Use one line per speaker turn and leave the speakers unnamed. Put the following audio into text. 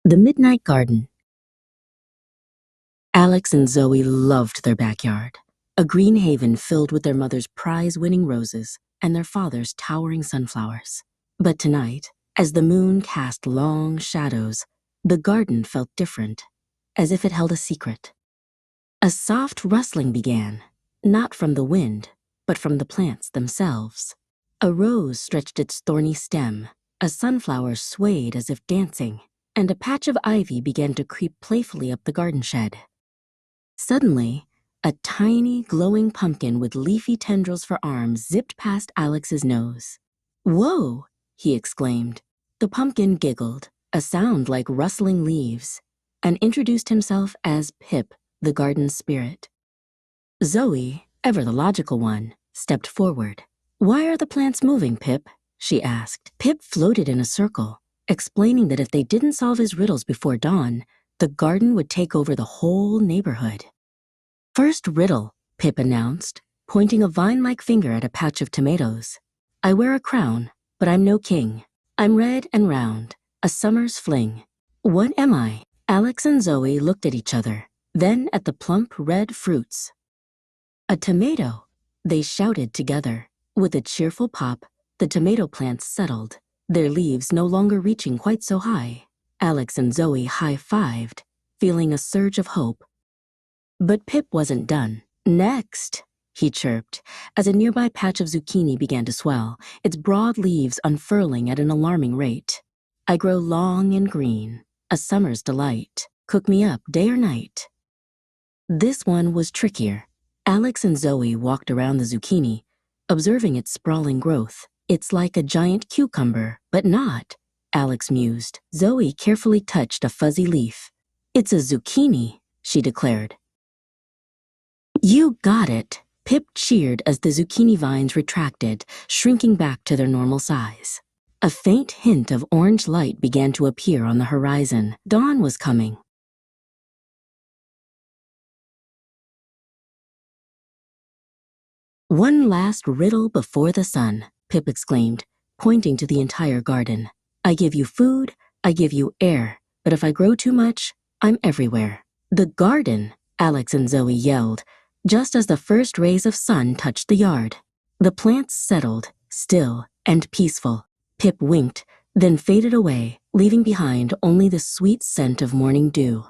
The Midnight Garden. Alex and Zoe loved their backyard, a green haven filled with their mother's prize-winning roses and their father's towering sunflowers. But tonight, as the moon cast long shadows, the garden felt different, as if it held a secret. A soft rustling began, not from the wind, but from the plants themselves. A rose stretched its thorny stem, a sunflower swayed as if dancing, and a patch of ivy began to creep playfully up the garden shed. Suddenly, a tiny, glowing pumpkin with leafy tendrils for arms zipped past Alex's nose. "Whoa!" he exclaimed. The pumpkin giggled, a sound like rustling leaves, and introduced himself as Pip, the garden's spirit. Zoe, ever the logical one, stepped forward. "Why are the plants moving, Pip?" she asked. Pip floated in a circle, explaining that if they didn't solve his riddles before dawn, the garden would take over the whole neighborhood. "First riddle," Pip announced, pointing a vine-like finger at a patch of tomatoes. "I wear a crown, but I'm no king. I'm red and round, a summer's fling. What am I?" Alex and Zoe looked at each other, then at the plump red fruits. "A tomato," they shouted together. With a cheerful pop, the tomato plants settled, their leaves no longer reaching quite so high. Alex and Zoe high-fived, feeling a surge of hope. But Pip wasn't done. "Next," he chirped, as a nearby patch of zucchini began to swell, its broad leaves unfurling at an alarming rate. "I grow long and green, a summer's delight. Cook me up day or night." This one was trickier. Alex and Zoe walked around the zucchini, observing its sprawling growth. "It's like a giant cucumber, but not," Alex mused. Zoe carefully touched a fuzzy leaf. "It's a zucchini," she declared. "You got it!" Pip cheered as the zucchini vines retracted, shrinking back to their normal size. A faint hint of orange light began to appear on the horizon. Dawn was coming. "One last riddle before the sun," Pip exclaimed, pointing to the entire garden. "I give you food, I give you air, but if I grow too much, I'm everywhere." "The garden!" Alex and Zoe yelled, just as the first rays of sun touched the yard. The plants settled, still and peaceful. Pip winked, then faded away, leaving behind only the sweet scent of morning dew.